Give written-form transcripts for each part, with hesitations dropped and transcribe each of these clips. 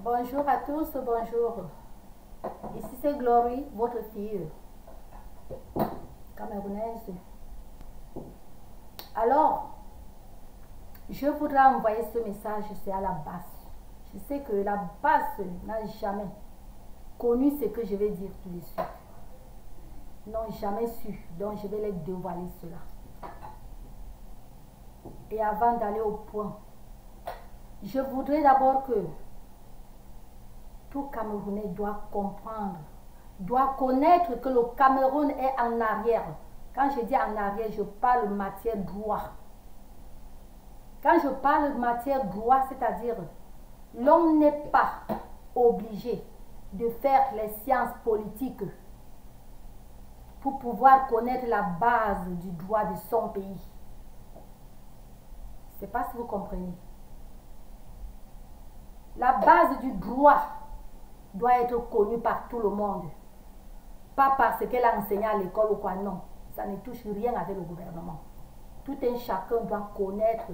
Bonjour à tous, bonjour. Ici c'est Glory, votre fille camerounaise. Alors, je voudrais envoyer ce message, c'est à la base. Je sais que la base n'a jamais connu ce que je vais dire tout de suite. N'ont jamais su, donc je vais les dévoiler cela. Et avant d'aller au point, je voudrais d'abord que tout Camerounais doit comprendre, doit connaître que le Cameroun est en arrière. Quand je dis en arrière, je parle matière droit. Quand je parle matière droit, c'est-à-dire l'homme n'est pas obligé de faire les sciences politiques pour pouvoir connaître la base du droit de son pays. Je ne sais pas si vous comprenez. La base du droit doit être connue par tout le monde. Pas parce qu'elle a enseigné à l'école ou quoi, non. Ça ne touche rien avec le gouvernement. Tout un chacun doit connaître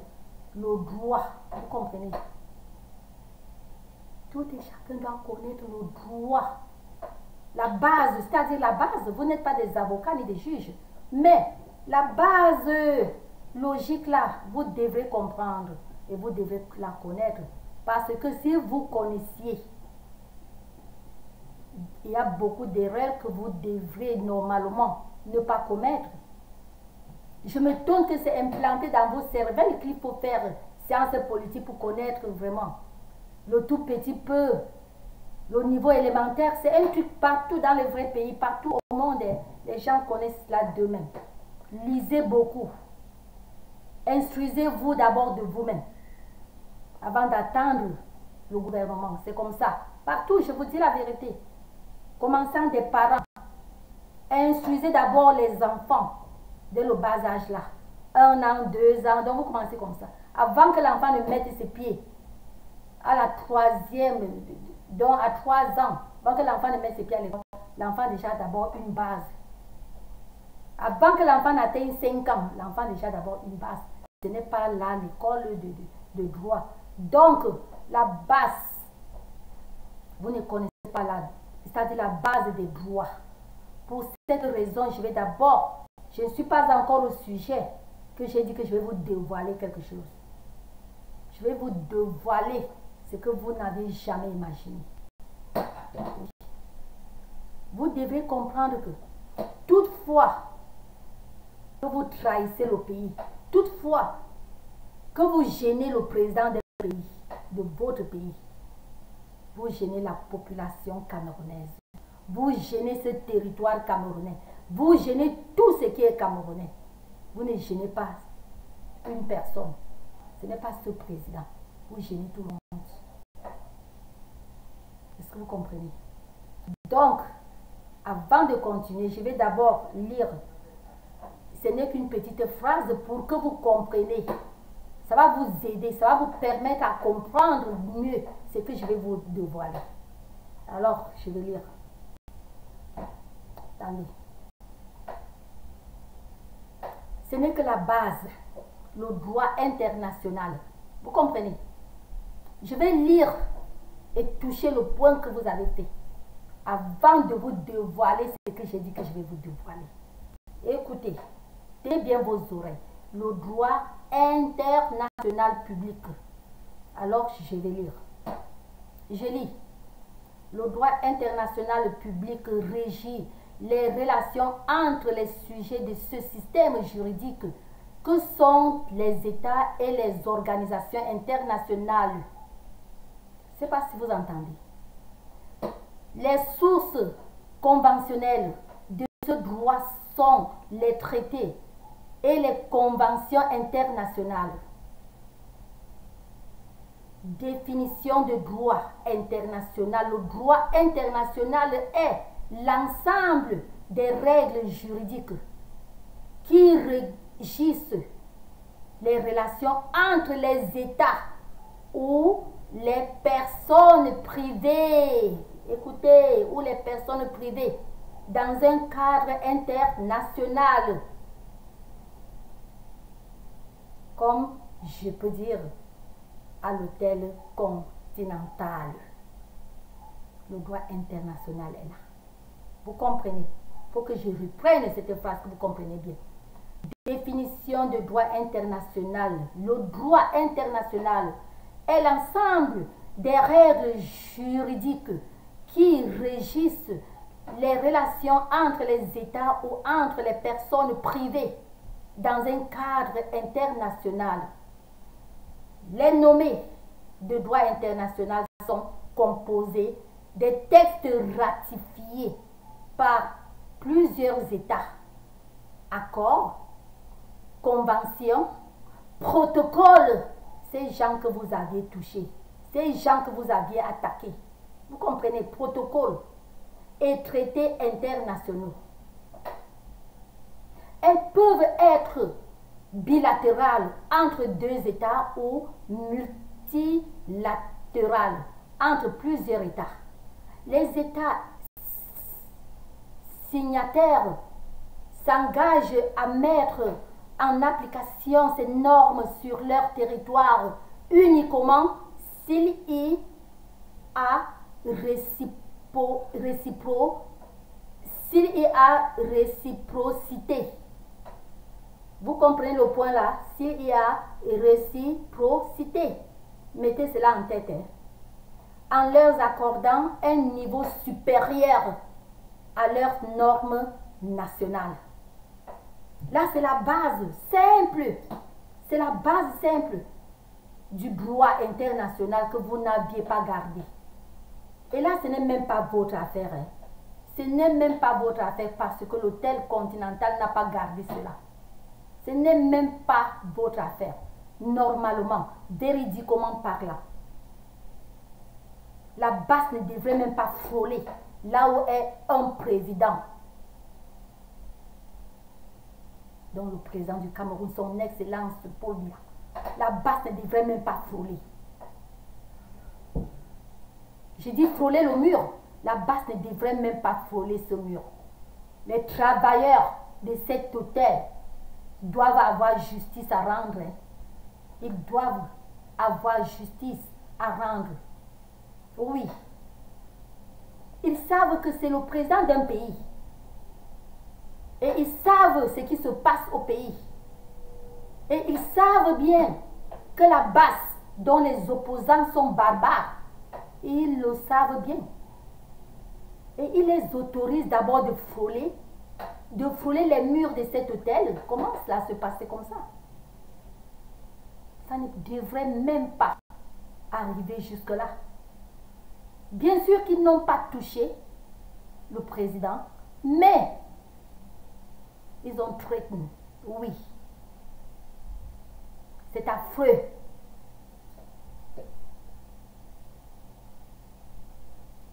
le droit. Vous comprenez? Tout un chacun doit connaître le droit. La base, c'est-à-dire la base, vous n'êtes pas des avocats ni des juges. Mais la base logique là, vous devrez comprendre et vous devrez la connaître. Parce que si vous connaissiez, il y a beaucoup d'erreurs que vous devrez normalement ne pas commettre. Je me donne que c'est implanté dans vos cervelles qu'il faut faire sciences politiques pour connaître vraiment le tout petit peu, le niveau élémentaire. C'est un truc partout dans les vrais pays, partout au monde. Les gens connaissent cela d'eux-mêmes. Lisez beaucoup. Instruisez-vous d'abord de vous-même avant d'attendre le gouvernement. C'est comme ça. Partout, je vous dis la vérité. Commençant des parents, instruisez d'abord les enfants dès le bas âge là. 1 an, 2 ans, donc vous commencez comme ça. Avant que l'enfant ne mette ses pieds à la troisième, donc à 3 ans, avant que l'enfant ne mette ses pieds à l'école, l'enfant déjà d'abord une base. Avant que l'enfant n'atteigne 5 ans, l'enfant déjà d'abord une base. Ce n'est pas là l'école de droit. Donc, la base, vous ne connaissez pas là, c'est-à-dire la base des droits. Pour cette raison, je vais d'abord, je ne suis pas encore au sujet que j'ai dit que je vais vous dévoiler quelque chose. Je vais vous dévoiler ce que vous n'avez jamais imaginé. Vous devez comprendre que toutefois que vous trahissez le pays, toutefois que vous gênez le président d'un pays, de votre pays, vous gênez la population camerounaise. Vous gênez ce territoire camerounais. Vous gênez tout ce qui est camerounais. Vous ne gênez pas une personne. Ce n'est pas ce président. Vous gênez tout le monde. Est-ce que vous comprenez? Donc, avant de continuer, je vais d'abord lire. Ce n'est qu'une petite phrase pour que vous compreniez. Ça va vous aider, ça va vous permettre à comprendre mieux ce que je vais vous dévoiler. Alors, je vais lire. Attendez. Ce n'est que la base, le droit international. Vous comprenez? Je vais lire et toucher le point que vous avez fait avant de vous dévoiler ce que j'ai dit que je vais vous dévoiler. Écoutez, tenez bien vos oreilles. Le droit international public. Alors, je vais lire. Je lis. Le droit international public régit les relations entre les sujets de ce système juridique que sont les États et les organisations internationales. Je ne sais pas si vous entendez. Les sources conventionnelles de ce droit sont les traités et les conventions internationales. Définition de droit international. Le droit international est l'ensemble des règles juridiques qui régissent les relations entre les États ou les personnes privées. Écoutez, ou les personnes privées dans un cadre international. Comme je peux dire à l'hôtel Continental. Le droit international est là. Vous comprenez? Il faut que je reprenne cette phrase que vous comprenez bien. Définition de droit international. Le droit international est l'ensemble des règles juridiques qui régissent les relations entre les États ou entre les personnes privées dans un cadre international. Les nommés de droit international sont composés des textes ratifiés par plusieurs États, accords, conventions, protocoles, ces gens que vous aviez touchés, ces gens que vous aviez attaqués. Vous comprenez, protocoles et traités internationaux. Elles peuvent être bilatérales entre deux États ou multilatérales entre plusieurs États. Les États signataires s'engagent à mettre en application ces normes sur leur territoire uniquement s'il y a réciprocité. Vous comprenez le point là? S'il y a réciprocité, mettez cela en tête. En leur accordant un niveau supérieur à leurs normes nationales. Là, c'est la base simple. C'est la base simple du droit international que vous n'aviez pas gardé. Et là, ce n'est même pas votre affaire. Hein. Ce n'est même pas votre affaire parce que l'hôtel continental n'a pas gardé cela. Ce n'est même pas votre affaire. Normalement, véridiquement parlant. La base ne devrait même pas frôler là où est un président. Donc le président du Cameroun, son excellence Paul Biya. La base ne devrait même pas frôler. J'ai dit frôler le mur. La base ne devrait même pas frôler ce mur. Les travailleurs de cet hôtel doivent avoir justice à rendre. Ils doivent avoir justice à rendre. Oui. Ils savent que c'est le président d'un pays. Et ils savent ce qui se passe au pays. Et ils savent bien que la base dont les opposants sont barbares, ils le savent bien. Et ils les autorisent d'abord de frôler les murs de cet hôtel. Comment cela se passait comme ça? Ça ne devrait même pas arriver jusque-là. Bien sûr qu'ils n'ont pas touché le président, mais ils ont traité. Oui. C'est affreux.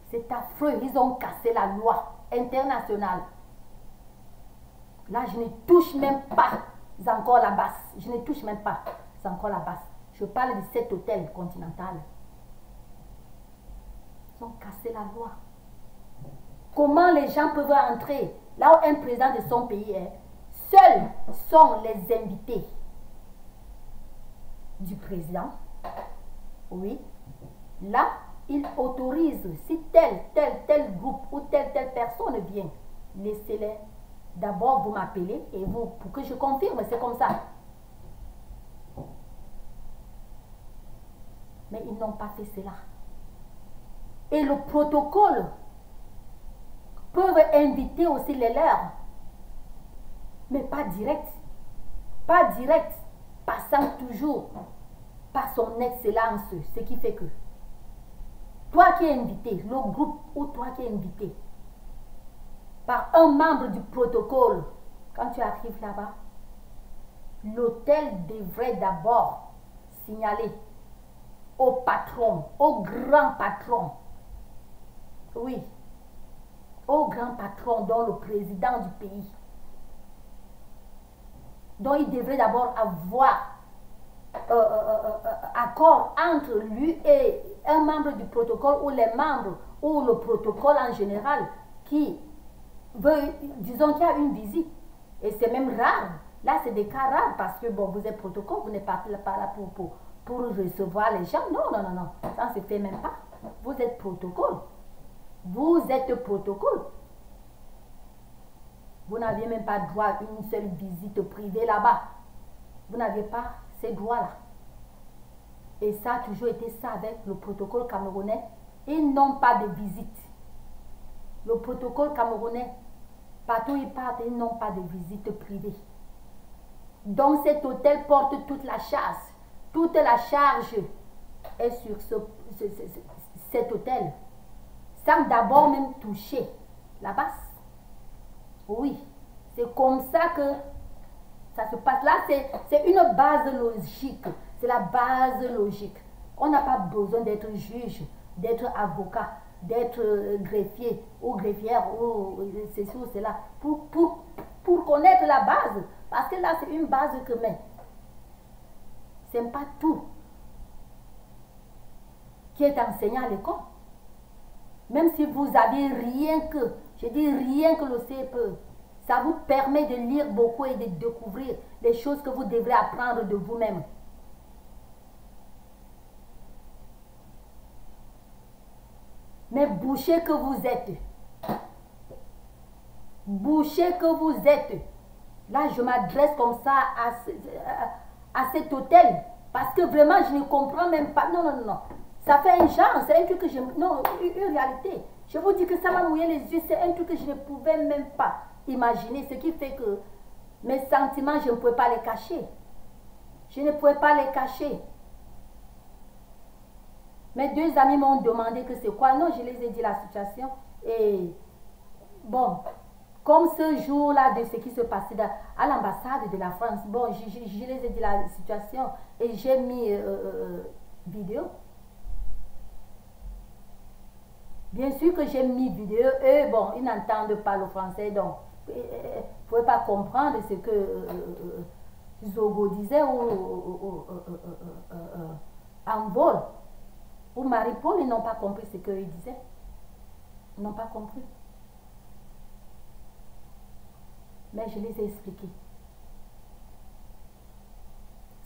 C'est affreux. Ils ont cassé la loi internationale. Là, je ne touche même pas encore la base. Je ne touche même pas encore la base. Je parle de cet hôtel continental. Ils ont cassé la loi. Comment les gens peuvent entrer là où un président de son pays est? Seuls sont les invités du président. Oui. Là, il autorise, si tel groupe ou telle personne vient, laissez-les. D'abord, vous m'appelez et vous, pour que je confirme, c'est comme ça. Mais ils n'ont pas fait cela. Et le protocole peuvent inviter aussi les leurs, mais pas direct. Pas direct, passant toujours par son excellence, ce qui fait que toi qui es invité, le groupe ou toi qui es invité par un membre du protocole, quand tu arrives là-bas, l'hôtel devrait d'abord signaler au patron, au grand patron, oui, au grand patron, dont le président du pays, dont il devrait d'abord avoir accord entre lui et un membre du protocole ou les membres ou le protocole en général qui veut, disons qu'il y a une visite. Et c'est même rare. Là, c'est des cas rares parce que bon, vous êtes protocole, vous n'êtes pas là pour recevoir les gens. Non. Ça ne se fait même pas. Vous êtes protocole. Vous êtes protocole. Vous n'aviez même pas droit à une seule visite privée là-bas. Vous n'aviez pas ces droits-là. Et ça a toujours été ça avec le protocole camerounais. Ils n'ont pas de visite. Le protocole camerounais, partout où ils partent, ils n'ont pas de visite privée. Donc cet hôtel porte toute la charge. Toute la charge est sur cet hôtel. Sans d'abord même toucher la base. Oui, c'est comme ça que ça se passe. Là, c'est une base logique. C'est la base logique. On n'a pas besoin d'être juge, d'être avocat, d'être greffier ou greffière ou ceci ou cela pour connaître la base. Parce que là, c'est une base que mais ce n'est pas tout qui est enseigné à l'école. Même si vous avez rien que, je dis rien que le CPE, ça vous permet de lire beaucoup et de découvrir les choses que vous devrez apprendre de vous-même. Mais boucher que vous êtes, boucher que vous êtes, là je m'adresse comme ça à cet hôtel, parce que vraiment je ne comprends même pas, non, non, non, ça fait un genre, c'est un truc que je, non, une réalité, je vous dis que ça m'a mouillé les yeux, c'est un truc que je ne pouvais même pas imaginer, ce qui fait que mes sentiments, je ne pouvais pas les cacher, je ne pouvais pas les cacher. Mes deux amis m'ont demandé que c'est quoi. Non, je les ai dit la situation. Et bon, comme ce jour-là de ce qui se passait à l'ambassade de la France, bon, je les ai dit la situation et j'ai mis vidéo. Bien sûr que j'ai mis vidéo. Eux, bon, ils n'entendent pas le français, donc ils ne pouvaient pas comprendre ce que Zogo disait ou en vol. Ou Marie-Paul, ils n'ont pas compris ce qu'ils disaient. Ils n'ont pas compris. Mais je les ai expliqués.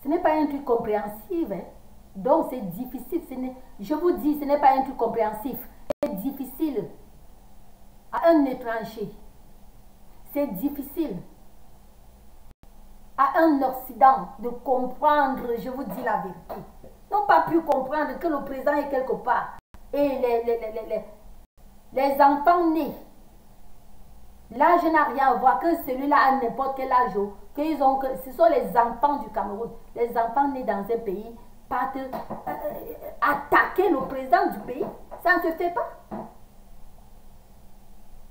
Ce n'est pas un truc compréhensif. Hein? Donc c'est difficile. Je vous dis, ce n'est pas un truc compréhensif. C'est difficile à un étranger. C'est difficile à un Occident de comprendre, je vous dis la vérité. N'ont pas pu comprendre que le président est quelque part. Et les enfants nés, l'âge n'a rien à voir que celui-là à n'importe quel âge. Ce sont les enfants du Cameroun. Les enfants nés dans un pays partent attaquer le président du pays. Ça ne se fait pas.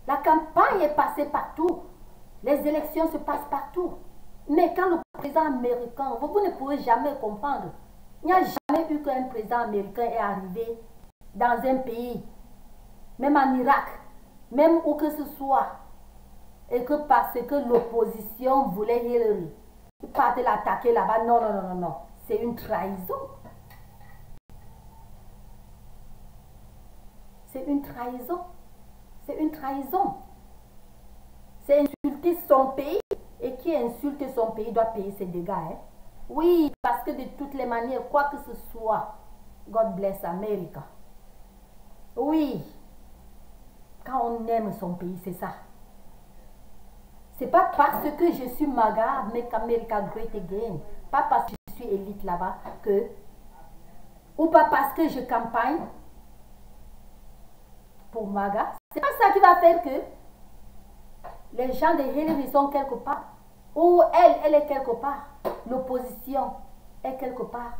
La campagne est passée partout. Les élections se passent partout. Mais quand le président américain, vous ne pouvez jamais comprendre. Il n'y a jamais eu qu'un président américain est arrivé dans un pays, même en Irak, même où que ce soit, et que parce que l'opposition voulait Hillary, il partait l'attaquer là-bas. Non, non, non, non, non. C'est une trahison. C'est une trahison. C'est une trahison. C'est insulter son pays, et qui insulte son pays doit payer ses dégâts. Hein? Oui, parce que de toutes les manières, quoi que ce soit, God bless America. Oui, quand on aime son pays, c'est ça. C'est pas parce que je suis MAGA, make America great again. Pas parce que je suis élite là-bas que, ou pas parce que je campagne pour MAGA. C'est pas ça qui va faire que les gens de Hillary sont quelque part. Ou elle est quelque part. L'opposition est quelque part.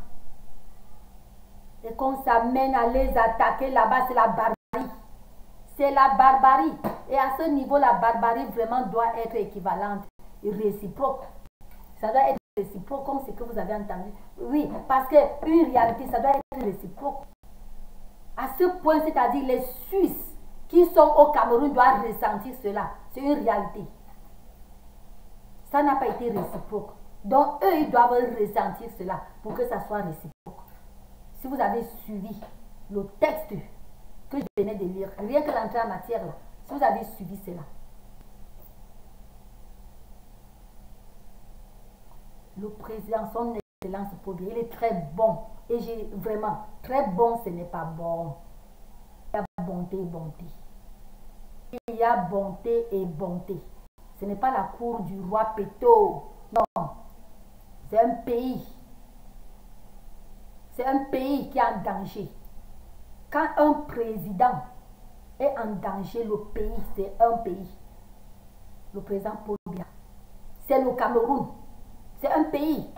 Et qu'on s'amène à les attaquer là-bas, c'est la barbarie. C'est la barbarie. Et à ce niveau, la barbarie vraiment doit être équivalente et réciproque. Ça doit être réciproque comme ce que vous avez entendu. Oui, parce qu'une réalité, ça doit être réciproque. À ce point, c'est-à-dire les Suisses qui sont au Cameroun doivent ressentir cela. C'est une réalité. Ça n'a pas été réciproque. Donc, eux, ils doivent ressentir cela pour que ça soit réciproque. Si vous avez suivi le texte que je venais de lire, rien que l'entrée en matière, là, si vous avez suivi cela, le président, son excellence pour dire, il est très bon. Et j'ai vraiment, très bon, ce n'est pas bon. Il y a bonté, bonté. il y a bonté et bonté. Ce n'est pas la cour du roi Péto. Non. C'est un pays. C'est un pays qui est en danger. Quand un président est en danger, le pays, c'est un pays. Le président Paul Biya. C'est le Cameroun. C'est un pays.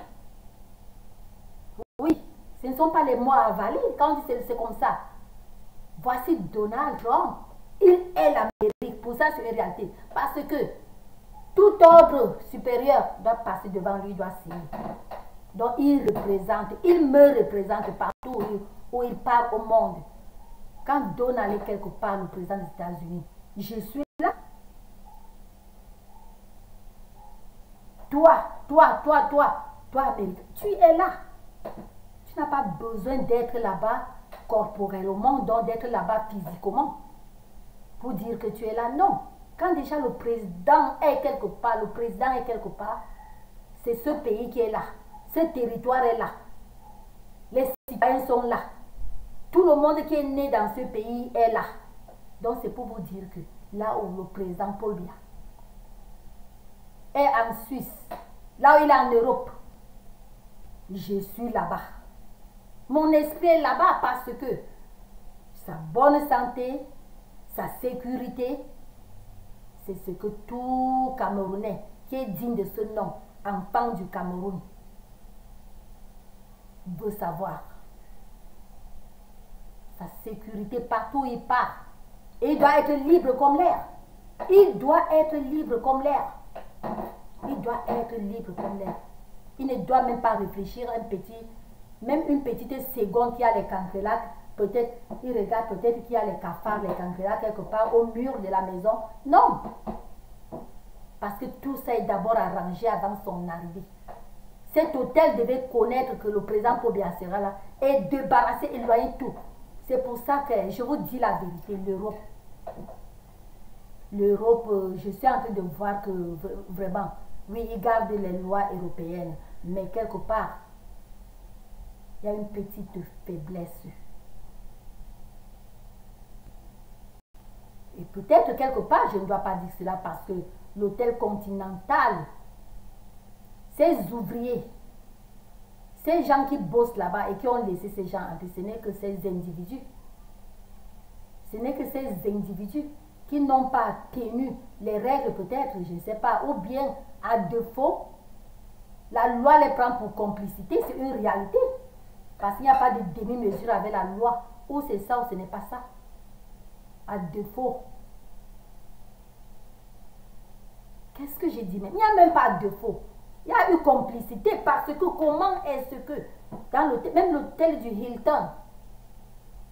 Oui, ce ne sont pas les mots à avaler quand on dit c'est comme ça. Voici Donald Trump. Il est l'Amérique. Pour ça, c'est une réalité. Parce que tout ordre supérieur doit passer devant lui, doit signer. Donc, il me représente partout où il part au monde. Quand Donald est quelque part, le président des États-Unis, je suis là. Toi, Amérique, tu es là. Tu n'as pas besoin d'être là-bas corporellement, donc d'être là-bas physiquement pour dire que tu es là. Non. Quand déjà le président est quelque part, c'est ce pays qui est là. Ce territoire est là. Les citoyens sont là. Tout le monde qui est né dans ce pays est là. Donc c'est pour vous dire que là où le président Paul Biya est en Suisse, là où il est en Europe, je suis là-bas. Mon esprit est là-bas parce que sa bonne santé, sa sécurité, c'est ce que tout Camerounais qui est digne de ce nom, enfant du Cameroun, veut savoir. Sa sécurité partout où il part. Et il doit être libre comme l'air. Il doit être libre comme l'air. Il doit être libre comme l'air. Il ne doit même pas réfléchir même une petite seconde qu'il y a les cancrelacs. Peut-être, il regarde peut-être qu'il y a les cafards, les cancrelacs quelque part au mur de la maison. Non. Parce que tout ça est d'abord arrangé avant son arrivée. Cet hôtel devait connaître que le président Paul Biya sera là et débarrasser, éloigner tout. C'est pour ça que je vous dis la vérité, l'Europe, je suis en train de voir que vraiment, oui, ils gardent les lois européennes, mais quelque part, il y a une petite faiblesse. Et peut-être quelque part, je ne dois pas dire cela parce que l'hôtel Continental, ces ouvriers, ces gens qui bossent là-bas et qui ont laissé ces gens entrer, ce n'est que ces individus. Ce n'est que ces individus qui n'ont pas tenu les règles peut-être, je ne sais pas, ou bien à défaut, la loi les prend pour complicité, c'est une réalité. Parce qu'il n'y a pas de demi-mesure avec la loi, ou c'est ça ou ce n'est pas ça. À défaut. Qu'est-ce que j'ai dit même? Il n'y a même pas de défaut. Il y a eu complicité parce que comment est-ce que dans l'hôtel, même l'hôtel du Hilton,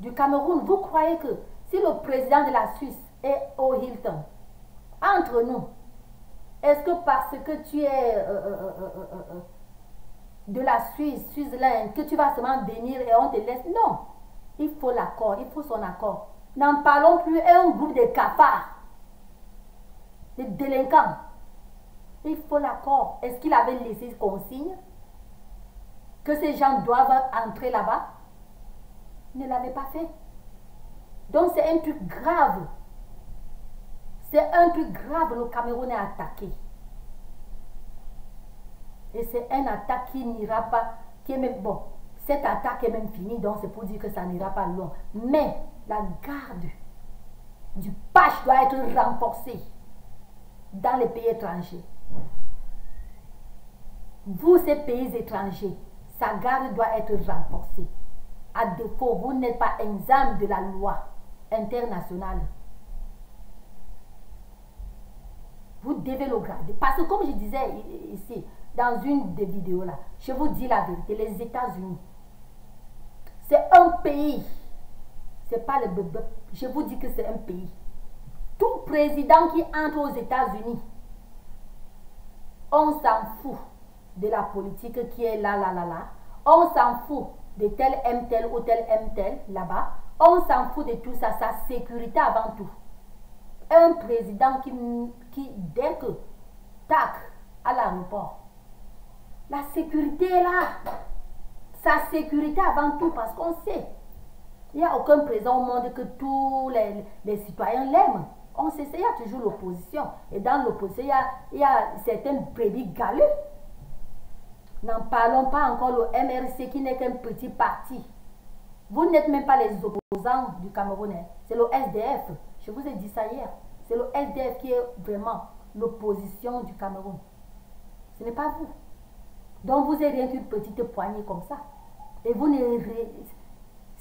du Cameroun, vous croyez que si le président de la Suisse est au Hilton, entre nous, est-ce que parce que tu es de la Suisse, Switzerland, que tu vas seulement venir et on te laisse? Non. Il faut l'accord, il faut son accord. N'en parlons plus, un groupe de cafards, de délinquants. Il faut l'accord. Est-ce qu'il avait laissé consigne que ces gens doivent entrer là-bas? Il ne l'avait pas fait. Donc c'est un truc grave. C'est un truc grave, le Cameroun est attaqué. Et c'est une attaque qui n'ira pas, qui est même, bon, cette attaque est même finie, donc c'est pour dire que ça n'ira pas loin. Mais la garde du PACH doit être renforcée dans les pays étrangers. Vous, ces pays étrangers, sa garde doit être renforcée. À défaut, vous n'êtes pas exempt de la loi internationale. Vous devez le garder. Parce que comme je disais ici, dans une des vidéos là, je vous dis la vérité, les États-Unis, c'est un pays. C'est pas le bébé. Je vous dis que c'est un pays. Tout président qui entre aux États-Unis, on s'en fout de la politique qui est là. On s'en fout de tel aime tel ou tel aime tel là-bas. On s'en fout de tout ça, sa sécurité avant tout. Un président qui dès que, tac, à l'aéroport, la sécurité est là. Sa sécurité avant tout, parce qu'on sait, il n'y a aucun président au monde que tous les citoyens l'aiment. On sait, il y a toujours l'opposition. Et dans l'opposition, il y a certaines brebis galues. N'en parlons pas encore le MRC qui n'est qu'un petit parti. Vous n'êtes même pas les opposants du Cameroun. C'est le SDF. Je vous ai dit ça hier. C'est le SDF qui est vraiment l'opposition du Cameroun. Ce n'est pas vous. Donc vous êtes rien qu'une petite poignée comme ça. Et vous ne...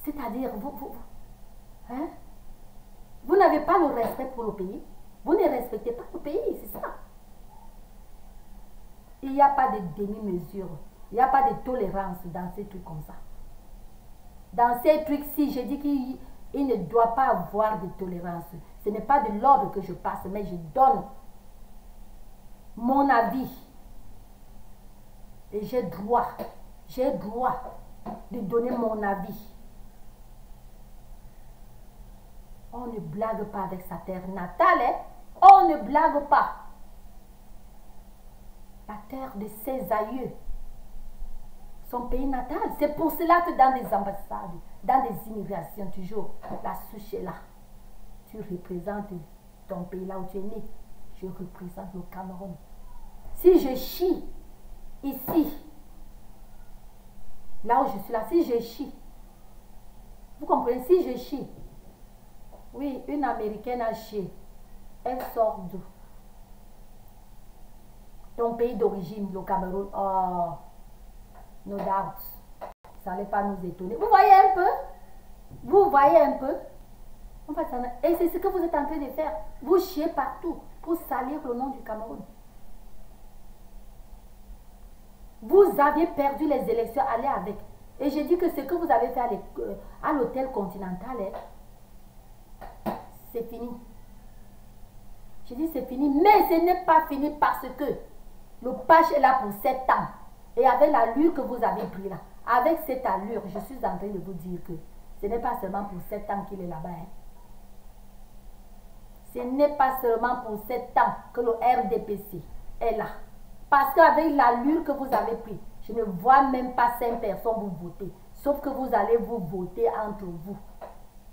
C'est-à-dire, hein? Vous n'avez pas le respect pour le pays. Vous ne respectez pas le pays, c'est ça. Il n'y a pas de demi-mesure. Il n'y a pas de tolérance dans ces trucs comme ça. Dans ces trucs-ci, je dis qu'il ne doit pas avoir de tolérance. Ce n'est pas de l'ordre que je passe, mais je donne mon avis. Et j'ai droit de donner mon avis. On ne blague pas avec sa terre natale, hein? On ne blague pas. La terre de ses aïeux, son pays natal. C'est pour cela que dans des ambassades, dans des immigrations, toujours, la souche est là. Tu représentes ton pays là où tu es né. Je représente le Cameroun. Si je chie ici, là où je suis là, si je chie, vous comprenez, si je chie, oui, une Américaine a chié, elle sort d'où? Ton pays d'origine, le Cameroun, oh, no doubt, ça n'allait pas nous étonner. Vous voyez un peu? Vous voyez un peu? Et c'est ce que vous êtes en train de faire. Vous chiez partout pour salir le nom du Cameroun. Vous aviez perdu les élections, allez avec. Et j'ai dit que ce que vous avez fait à l'hôtel Continental, c'est fini. J'ai dit c'est fini, mais ce n'est pas fini parce que le page est là pour 7 ans. Et avec l'allure que vous avez pris là, avec cette allure, je suis en train de vous dire que ce n'est pas seulement pour 7 ans qu'il est là-bas. Hein. Ce n'est pas seulement pour 7 ans que le RDPC est là. Parce qu'avec l'allure que vous avez pris, je ne vois même pas 5 personnes vous voter. Sauf que vous allez vous voter entre vous.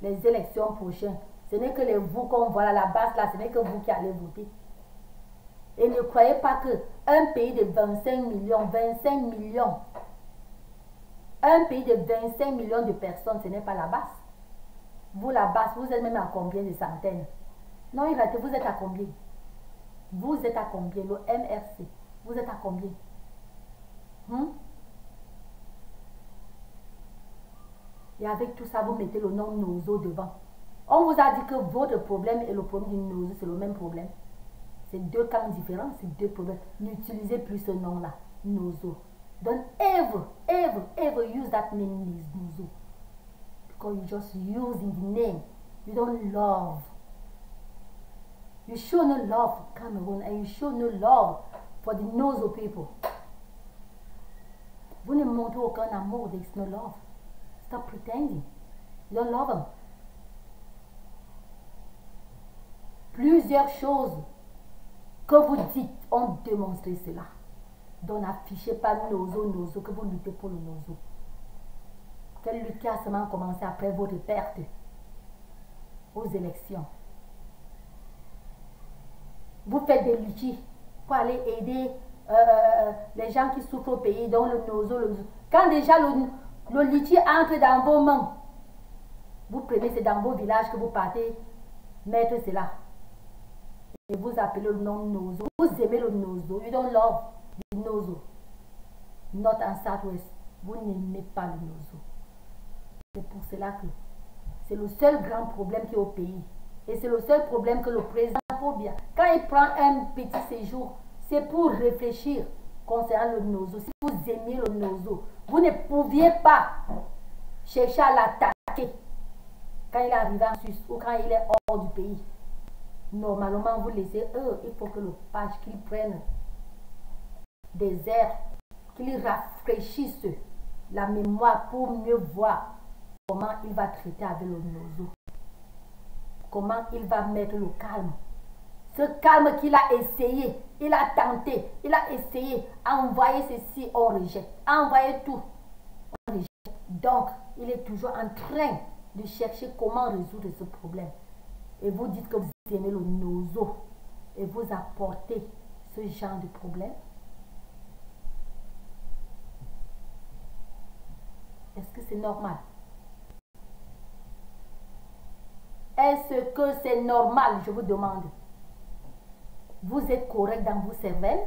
Les élections prochaines, ce n'est que les vous qu'on voit à la base là, ce n'est que vous qui allez voter. Et ne croyez pas qu'un pays de 25 millions, un pays de 25 millions de personnes, ce n'est pas la base. Vous, la base, vous êtes même à combien de centaines? Non, il rate, vous êtes à combien? Vous êtes à combien? Le MRC, vous êtes à combien? Et avec tout ça, vous mettez le nom Nozo devant. On vous a dit que votre problème et le problème du Nozo, c'est le même problème. C'est deux camps différents, c'est deux problèmes. N'utilisez plus ce nom-là, Nozo. Don't ever use that name, Nozo. Because you're just using the name. You don't love. You show no love for Cameroon and you show no love for the Nozo people. Vous ne montrez aucun amour, there's no love. Stop pretending. You don't love them. Plusieurs choses que vous dites ont démontré cela. Donc n'affichez pas Nozo, que vous luttez pour le Nozo. Quelle lutte a seulement commencé après votre perte aux élections. Vous faites des litchis pour aller aider les gens qui souffrent au pays, dont le Nozo. Quand déjà le litchi entre dans vos mains, vous prenez, c'est dans vos villages que vous partez mettre cela. Et vous appelez le nom Nozo. Vous aimez le Nozo. You don't love the Nozo. Not en Southwest. Vous n'aimez pas le Nozo. C'est pour cela que c'est le seul grand problème qui est au pays. Et c'est le seul problème que le président Phobia, quand il prend un petit séjour, c'est pour réfléchir concernant le Nozo. Si vous aimiez le Nozo, vous ne pouviez pas chercher à l'attaquer quand il est arrivé en Suisse ou quand il est hors du pays. Normalement, vous laissez eux, il faut que le page qu'ils prennent des airs, qu'ils rafraîchissent la mémoire pour mieux voir comment il va traiter avec le Nozo. Comment il va mettre le calme. Ce calme qu'il a essayé, il a tenté, il a essayé, envoyer ceci, on rejette. Envoyer tout, on rejette. Donc, il est toujours en train de chercher comment résoudre ce problème. et vous dites que vous aimez le nozo et vous apportez ce genre de problème? Est-ce que c'est normal? Est-ce que c'est normal, je vous demande? Vous êtes correct dans vos cervelles?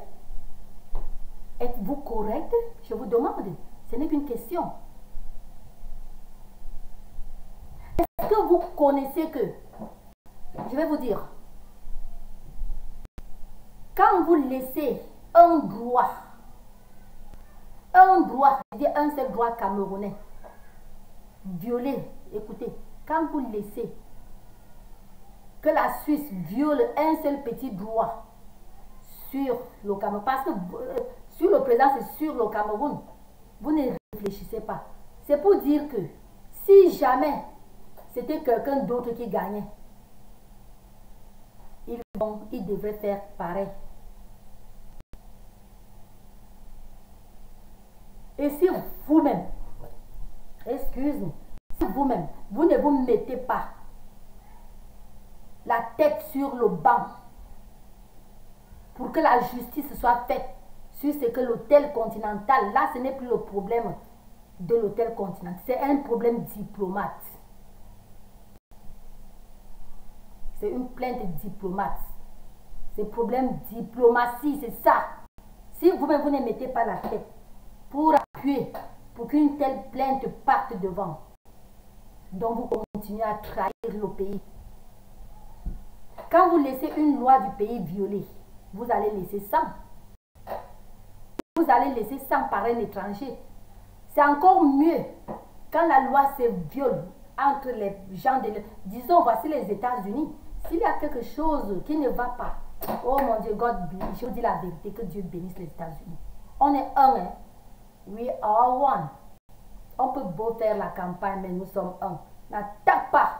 Êtes-vous correct? Je vous demande. Ce n'est qu'une question. Est-ce que vous connaissez que, je vais vous dire, quand vous laissez un droit, je dis un seul droit camerounais, violé, écoutez, quand vous laissez que la Suisse viole un seul petit droit sur le Cameroun, parce que sur le président, c'est sur le Cameroun, vous ne réfléchissez pas. C'est pour dire que si jamais c'était quelqu'un d'autre qui gagnait, il devrait faire pareil. Et si vous-même, excuse-moi, si vous-même, vous ne vous mettez pas la tête sur le banc pour que la justice soit faite sur ce que l'hôtel continental, là ce n'est plus le problème de l'hôtel continental, c'est un problème diplomate. C'est une plainte diplomate. C'est problème diplomatie, c'est ça. Si vous-même vous ne mettez pas la tête pour appuyer, pour qu'une telle plainte parte devant, donc vous continuez à trahir le pays. Quand vous laissez une loi du pays violer, vous allez laisser 100. Vous allez laisser 100 par un étranger. C'est encore mieux quand la loi se viole entre les gens de... Disons, voici les États-Unis. S'il y a quelque chose qui ne va pas, oh mon Dieu, God bless, je vous dis la vérité, que Dieu bénisse les États-Unis. On est un, hein? We are one. On peut beau faire la campagne, mais nous sommes un. N'attaque pas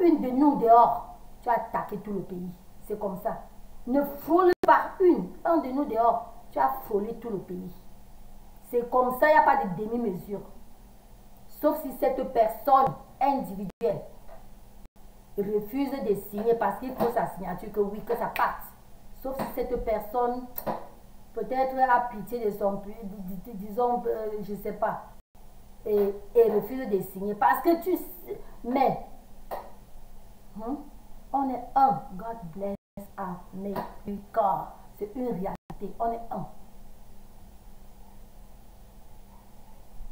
une de nous dehors. Tu as attaqué tout le pays. C'est comme ça. Ne frôle pas un de nous dehors. Tu as frôlé tout le pays. C'est comme ça, il n'y a pas de demi-mesure. Sauf si cette personne individuelle refuse de signer parce qu'il faut sa signature, que oui, que ça parte. Sauf si cette personne peut-être a pitié de son, disons, je ne sais pas, et refuse de signer. Parce que tu sais, mais, on est un. God bless America. C'est une réalité. On est un.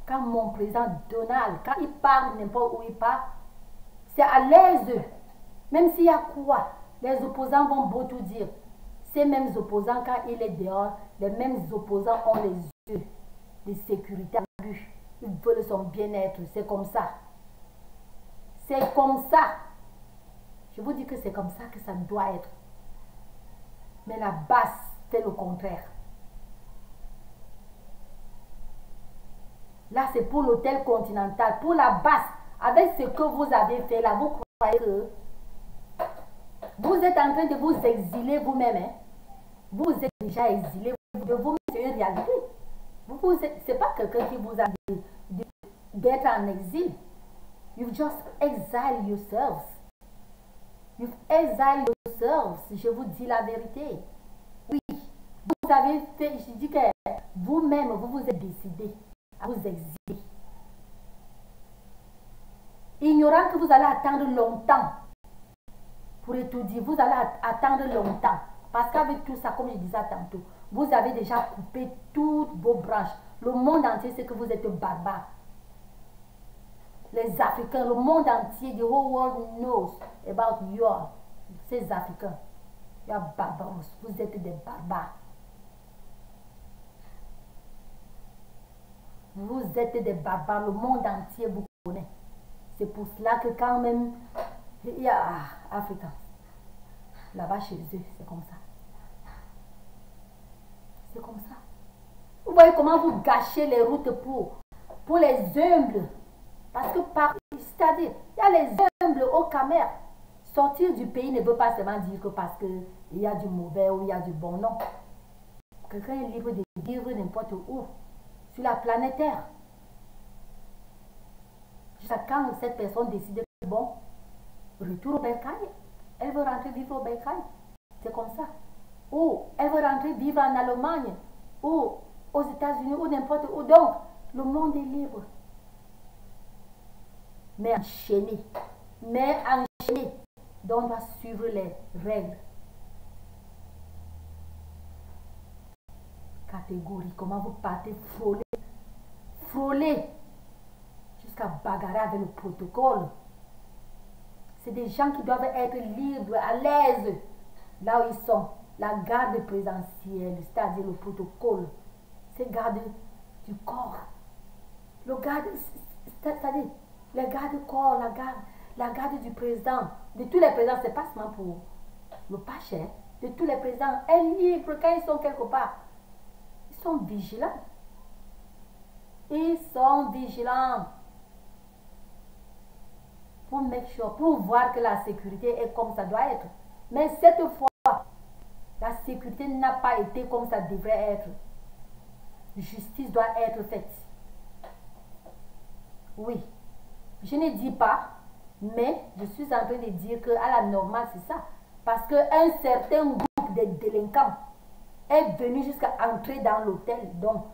Quand mon président Donald, quand il parle n'importe où il part, c'est à l'aise. Même s'il y a quoi, les opposants vont beau tout dire. Ces mêmes opposants, quand il est dehors, les mêmes opposants ont les yeux de sécurité à lui. Ils veulent son bien-être. C'est comme ça. C'est comme ça. Je vous dis que c'est comme ça que ça doit être. Mais la base fait le contraire. Là, c'est pour l'hôtel continental, pour la base. Avec ce que vous avez fait là, vous croyez que vous êtes en train de vous exiler vous-même. Hein? Vous êtes déjà exilé de vous-même, c'est une réalité. Ce n'est pas quelqu'un qui vous a dit d'être en exil. You've just exiled yourselves. You've exiled yourselves. Je vous dis la vérité. Oui, vous avez fait, je dis que vous-même, vous vous êtes décidé à vous exiler. Ignorant que vous allez attendre longtemps pour étudier, vous allez attendre longtemps. Parce qu'avec tout ça, comme je disais tantôt, vous avez déjà coupé toutes vos branches. Le monde entier sait que vous êtes barbares. Les Africains, le monde entier, the whole world knows about you all. Ces Africains, you are barbaros. Vous êtes des barbares. Vous êtes des barbares. Le monde entier vous connaît. C'est pour cela que quand même, il y a Africains. Là-bas chez eux, c'est comme ça. C'est comme ça. Vous voyez comment vous gâchez les routes pour les humbles. Parce que c'est-à-dire, il y a les humbles au Camer. Sortir du pays ne veut pas seulement dire que parce qu'il y a du mauvais ou il y a du bon. Non. Quelqu'un est libre de vivre n'importe où. Sur la planète Terre. Jusqu'à quand cette personne décide que bon, retour au Bercail. Elle veut rentrer vivre au Bercail. C'est comme ça. Ou elle veut rentrer vivre en Allemagne, ou aux États-Unis, ou n'importe où. Donc, le monde est libre. Mais enchaîné. Donc, on doit suivre les règles. Catégorie, comment vous partez frôler, jusqu'à bagarrer avec le protocole. C'est des gens qui doivent être libres, à l'aise, là où ils sont. La garde présidentielle, c'est-à-dire le protocole, c'est garde du corps. Le garde, c'est-à-dire les gardes corps, la garde du président, de tous les présidents, c'est pas seulement pour le pache, de tous les présidents, est libre quand ils sont quelque part. Ils sont vigilants. Ils sont vigilants pour make sure, pour voir que la sécurité est comme ça doit être. Mais cette fois, la sécurité n'a pas été comme ça devrait être. Justice doit être faite. Oui, je ne dis pas, mais je suis en train de dire qu'à la normale, c'est ça. Parce qu'un certain groupe de délinquants est venu jusqu'à entrer dans l'hôtel. Donc,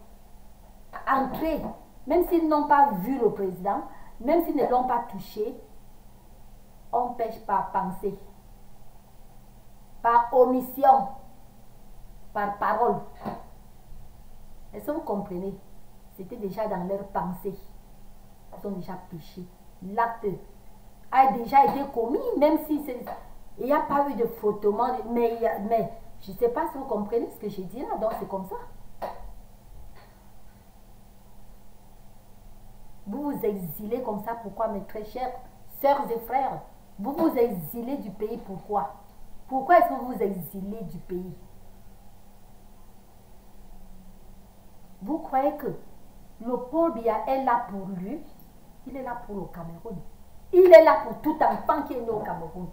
entrer, même s'ils n'ont pas vu le président, même s'ils ne l'ont pas touché, on pêche par pensée, par omission, par parole. Est-ce que vous comprenez? C'était déjà dans leur pensée. Ils ont déjà péché. L'acte a déjà été commis, même si il n'y a pas eu de frottement, mais je ne sais pas si vous comprenez ce que j'ai dit là, donc c'est comme ça. Vous vous exilez comme ça, pourquoi mes très chers sœurs et frères? Vous vous exilez du pays, pourquoi? Pourquoi est-ce que vous vous exilez du pays? Vous croyez que le Paul Biya est là pour lui? Il est là pour le Cameroun. Il est là pour tout enfant qui est né au Cameroun.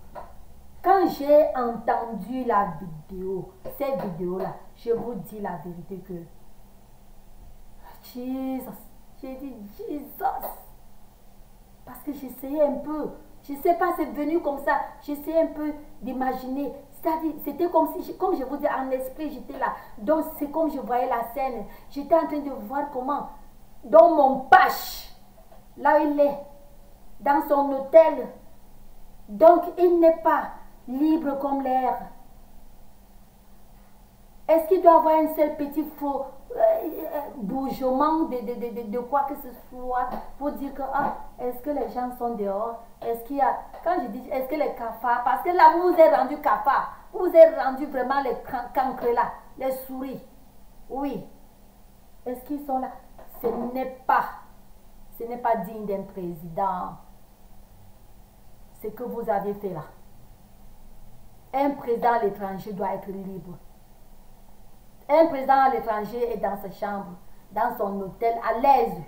Quand j'ai entendu la vidéo, cette vidéo-là, je vous dis la vérité que Jesus, j'ai dit Jesus. Parce que j'essayais un peu, je ne sais pas, c'est venu comme ça, j'essayais un peu d'imaginer. C'est-à-dire, c'était comme si, comme je vous dis, en esprit, j'étais là. Donc, c'est comme je voyais la scène. J'étais en train de voir comment, dans mon pache, là où il est, dans son hôtel. Donc, il n'est pas libre comme l'air. Est-ce qu'il doit avoir un seul petit faux bougement de quoi que ce soit pour dire que, ah, est-ce que les gens sont dehors? Est-ce qu'il y a, quand je dis, est-ce que les cafards, parce que là, vous vous êtes rendu cafard, vous vous êtes rendu vraiment les cancres là, les souris. Oui. Est-ce qu'ils sont là? Ce n'est pas digne d'un président. Ce que vous avez fait là. Un président à l'étranger doit être libre. Un président à l'étranger est dans sa chambre, dans son hôtel, à l'aise.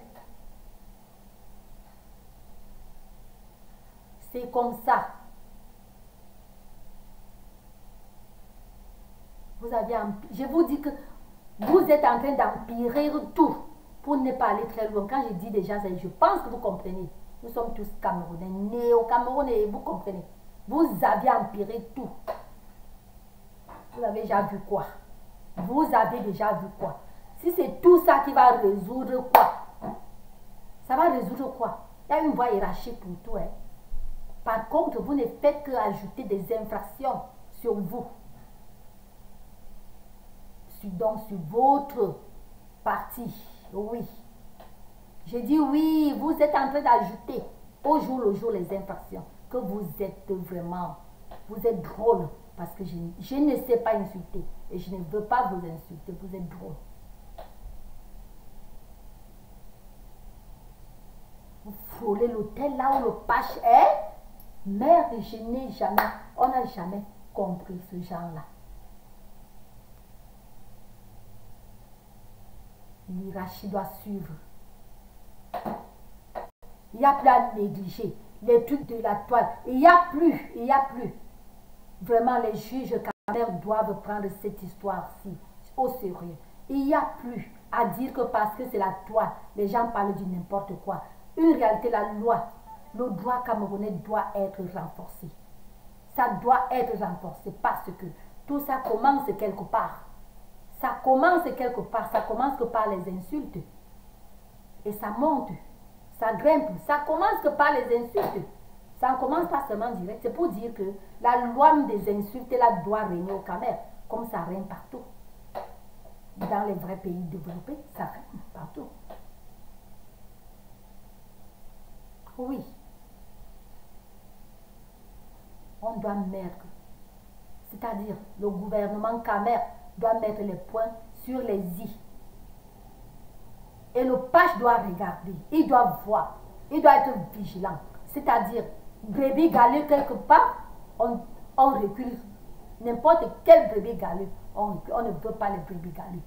C'est comme ça. Je vous dis que vous êtes en train d'empirer tout pour ne pas aller très loin. Quand je dis déjà ça, je pense que vous comprenez. Nous sommes tous Camerounais, nés au Cameroun et vous comprenez. Vous avez empiré tout. Vous avez déjà vu quoi? Vous avez déjà vu quoi? Si c'est tout ça qui va résoudre quoi? Ça va résoudre quoi? Il y a une voie hiérarchique pour tout. Hein? Par contre, vous ne faites qu'ajouter des infractions sur vous. Donc sur votre parti. Oui. Je dis oui, vous êtes en train d'ajouter au jour le jour les infractions. Que vous êtes vraiment, vous êtes drôle. Parce que je ne sais pas insulter. Et je ne veux pas vous insulter. Vous êtes drôle. Vous frôlez l'hôtel là où le pache est. Merde, on n'a jamais compris ce genre-là. L'hierarchie doit suivre. Il n'y a plus à négliger. Les trucs de la toile. Il n'y a plus. Vraiment, les juges caméras doivent prendre cette histoire-ci au sérieux. Il n'y a plus à dire que parce que c'est la toile, les gens parlent du n'importe quoi. Une réalité, la loi le droit camerounais doit être renforcé. Ça doit être renforcé parce que tout ça commence quelque part. Ça commence quelque part. Ça commence que par les insultes. Et ça monte. Ça grimpe. Ça commence que par les insultes. Ça ne commence pas seulement direct. C'est pour dire que la loi des insultes là doit régner au Cameroun. Comme ça règne partout. Dans les vrais pays développés, ça règne partout. Oui. On doit mettre, c'est-à-dire le gouvernement Camer doit mettre les points sur les i. Et le page doit regarder, il doit voir, il doit être vigilant. C'est-à-dire, brebis galeux quelque part, on recule. N'importe quel brebis galeux, on ne veut pas les brebis galeux.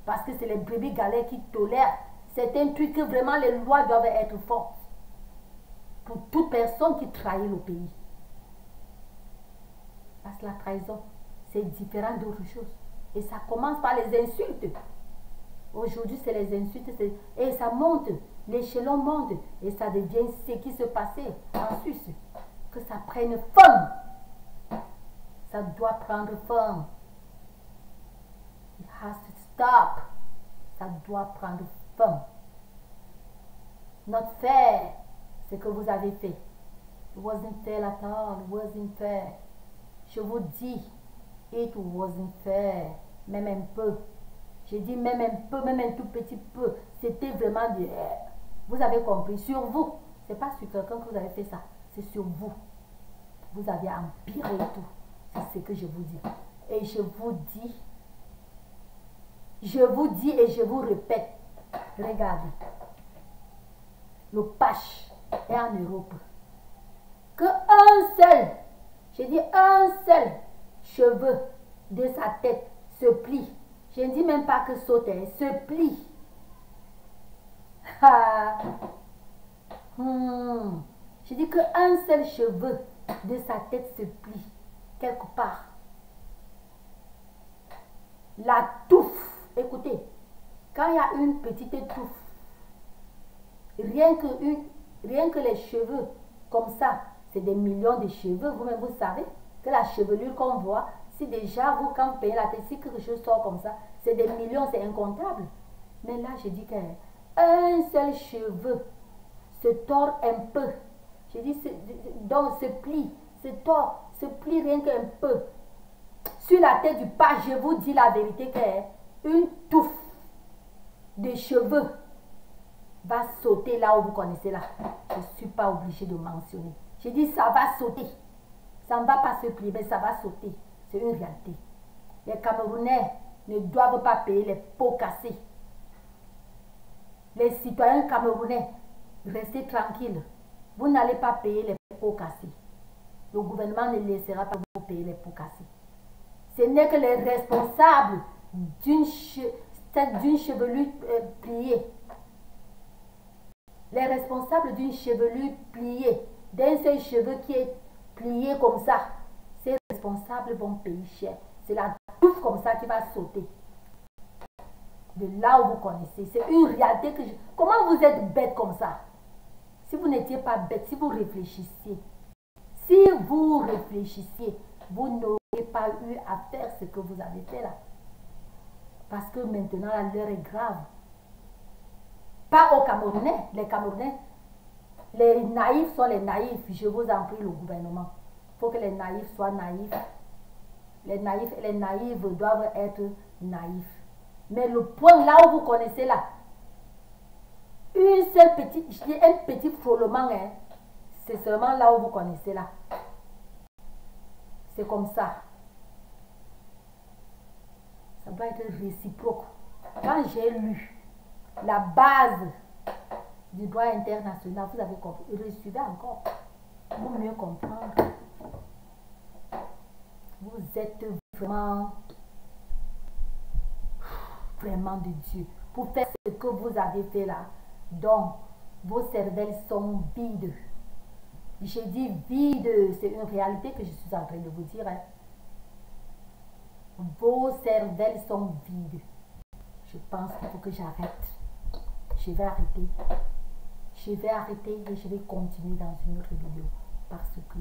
Parce que c'est les brebis galeux qui tolèrent. C'est un truc que vraiment les lois doivent être fortes. Pour toute personne qui trahit le pays. Parce que la trahison, c'est différent d'autres choses. Et ça commence par les insultes. Aujourd'hui, c'est les insultes. Et ça monte. L'échelon monte. Et ça devient ce qui se passait en Suisse. Que ça prenne forme. Ça doit prendre forme. It has to stop. Ça doit prendre forme. Not fair. Ce que vous avez fait. It wasn't fair at all. It wasn't fair. Je vous dis, it wasn't fair. Même un peu. J'ai dit même un peu, même un tout petit peu. C'était vraiment de... Vous avez compris. Sur vous. C'est pas sur quelqu'un que vous avez fait ça. C'est sur vous. Vous avez empiré tout. C'est ce que je vous dis. Et je vous dis et je vous répète. Regardez. Le Pache est en Europe. Que un seul, je dis un seul cheveu de sa tête se plie. Je ne dis même pas que sauter, se plie. Je dis qu'un seul cheveu de sa tête se plie quelque part. La touffe, écoutez, quand il y a une petite touffe, rien que les cheveux comme ça, c'est des millions de cheveux. Vous-même, vous savez que la chevelure qu'on voit, si déjà vous, quand vous payez la tête, si quelque chose sort comme ça, c'est des millions, c'est incontable. Mais là, je dis qu'un seul cheveu se tord un peu. Je dis, donc se plie, se tord, se plie rien qu'un peu. Sur la tête du pas, je vous dis la vérité qu'une touffe de cheveux va sauter là où vous connaissez là. Je ne suis pas obligée de mentionner. Je dis ça va sauter. Ça ne va pas se plier, mais ça va sauter. C'est une réalité. Les Camerounais ne doivent pas payer les pots cassés. Les citoyens camerounais, restez tranquilles. Vous n'allez pas payer les pots cassés. Le gouvernement ne laissera pas vous payer les pots cassés. Ce n'est que les responsables d'une chevelure pliée. Les responsables d'une chevelure pliée, d'un seul cheveu qui est plié comme ça, ces responsables vont payer cher. C'est la touffe comme ça qui va sauter. De là où vous connaissez. C'est une réalité que Comment vous êtes bête comme ça? Si vous n'étiez pas bête, si vous réfléchissiez, vous n'auriez pas eu à faire ce que vous avez fait là. Parce que maintenant, l'heure est grave. Pas aux Camerounais. Les Camerounais, les naïfs sont les naïfs. Je vous en prie, le gouvernement. Il faut que les naïfs soient naïfs. Les naïfs et les naïves doivent être naïfs. Mais le point là où vous connaissez là, une seule petite, je dis un petit frôlement, hein, c'est seulement là où vous connaissez là. C'est comme ça. Ça doit être réciproque. Quand j'ai lu la base du droit international, vous avez compris, resuivez encore pour mieux comprendre. Vous êtes vraiment de Dieu pour faire ce que vous avez fait là. Donc, vos cervelles sont vides. Je dis vide, c'est une réalité que je suis en train de vous dire. Hein. Vos cervelles sont vides. Je pense qu'il faut que j'arrête. Je vais arrêter. je vais arrêter et je vais continuer dans une autre vidéo parce que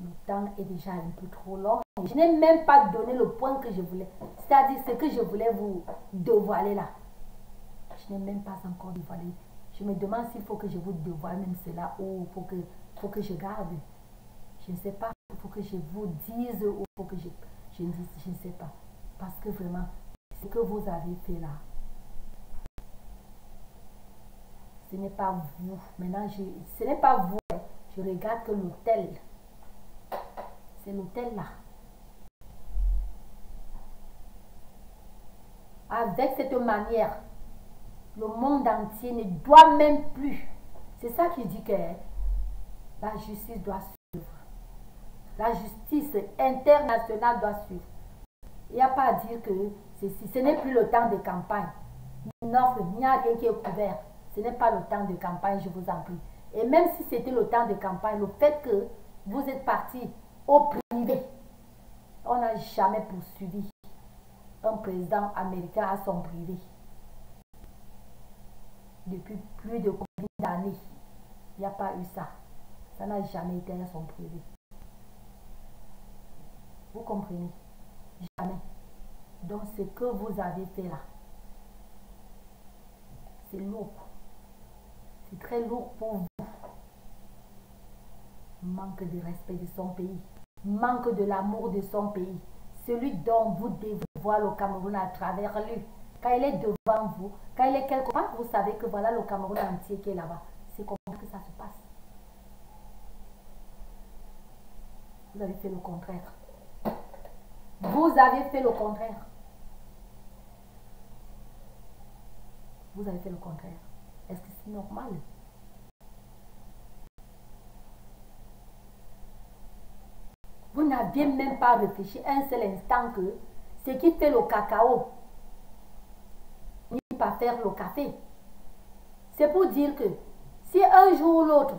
le temps est déjà un peu trop long. Je n'ai même pas donné le point que je voulais, c'est-à-dire ce que je voulais vous dévoiler là. Je n'ai même pas encore dévoilé. Je me demande s'il faut que je vous dévoile même cela ou faut que je garde. Je ne sais pas. Il faut que je vous dise ou il faut que je dise, je ne sais pas. Parce que vraiment, ce que vous avez fait là, ce n'est pas vous. Maintenant, ce n'est pas vous. Je regarde que l'hôtel, c'est l'hôtel là. Avec cette manière, le monde entier ne doit même plus. C'est ça qui dit que la justice doit suivre. La justice internationale doit suivre. Il n'y a pas à dire que ce n'est plus le temps de campagne. Non, il n'y a rien qui est couvert. Ce n'est pas le temps de campagne, je vous en prie. Et même si c'était le temps de campagne, le fait que vous êtes parti au privé, on n'a jamais poursuivi un président américain à son privé. Depuis plus de combien d'années, il n'y a pas eu ça. Ça n'a jamais été à son privé. Vous comprenez? Jamais. Donc ce que vous avez fait là, c'est lourd. C'est très lourd pour vous. Manque de respect de son pays. Manque de l'amour de son pays. Celui dont vous devez voir le Cameroun à travers lui. Quand il est devant vous, quand il est quelque part, vous savez que voilà le Cameroun entier qui est là-bas. C'est comme ça que ça se passe. Vous avez fait le contraire. Vous avez fait le contraire. Vous avez fait le contraire. Est-ce que c'est normal? Vous n'aviez même pas réfléchi un seul instant que ce qui fait le cacao, ni pas faire le café. C'est pour dire que si un jour ou l'autre,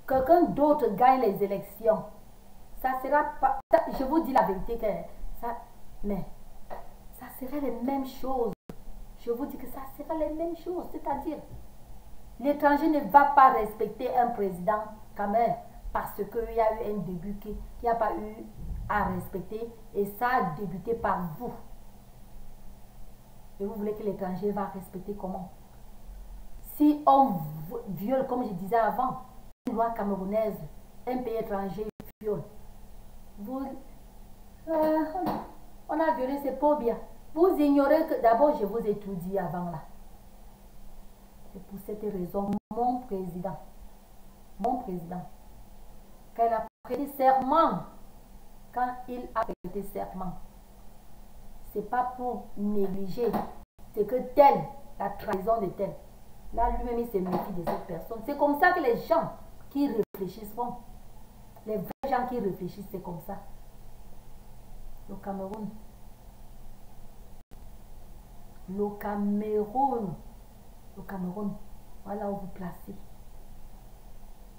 quelqu'un d'autre gagne les élections, ça sera pas, je vous dis la vérité que ça, mais ça serait les mêmes choses. Je vous dis que ça sera les mêmes choses, c'est-à-dire l'étranger ne va pas respecter un président quand même parce qu'il y a eu un début qu'il n'y a pas eu à respecter et ça a débuté par vous. Et vous voulez que l'étranger va respecter comment? Si on viole, comme je disais avant, une loi camerounaise, un pays étranger viole, on a violé, c'est pas bien. Vous ignorez que d'abord je vous ai tout dit avant là. C'est pour cette raison, mon président, quand il a prêté serment, c'est pas pour négliger, c'est que tel, la trahison de tel, là lui-même il se méfie de cette personne. C'est comme ça que les gens qui réfléchissent font. Les vrais gens qui réfléchissent, c'est comme ça. Le Cameroun, voilà où vous placez.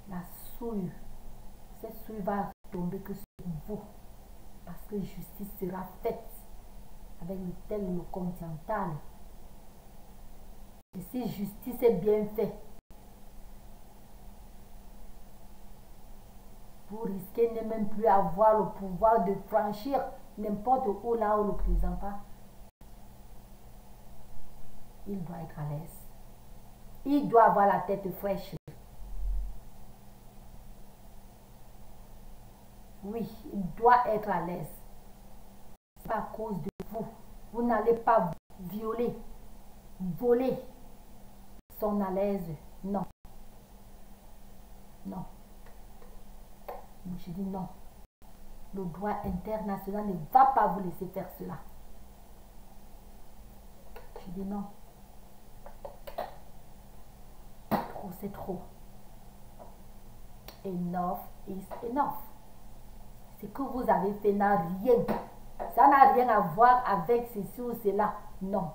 La souille, cette souille va tomber que sur vous. Parce que justice sera faite avec le tel le continental. Et si justice est bien faite, vous risquez de même plus avoir le pouvoir de franchir n'importe où là où le président part. Il doit être à l'aise. Il doit avoir la tête fraîche. Oui, il doit être à l'aise. C'est pas à cause de vous. Vous n'allez pas violer, voler son à l'aise. Non. Non. Je dis non. Le droit international ne va pas vous laisser faire cela. Je dis non. Trop, c'est trop. Enough is enough. Ce que vous avez fait n'a rien. Ça n'a rien à voir avec ceci ou cela. Non.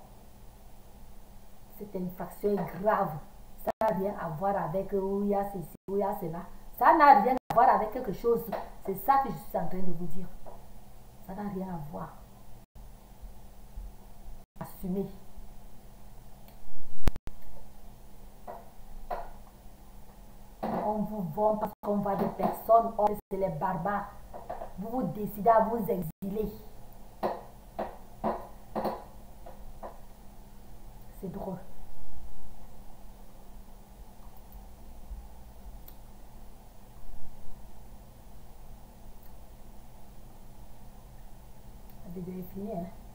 Cette infraction est grave. Ça n'a rien à voir avec où il y a ceci, où il y a cela. Ça n'a rien à voir avec quelque chose. C'est ça que je suis en train de vous dire. Ça n'a rien à voir. Assumez. on vous vend parce qu'on voit des personnes, or c'est les barbares. Vous vous décidez à vous exiler. C'est drôle. La vidéo est finie, hein.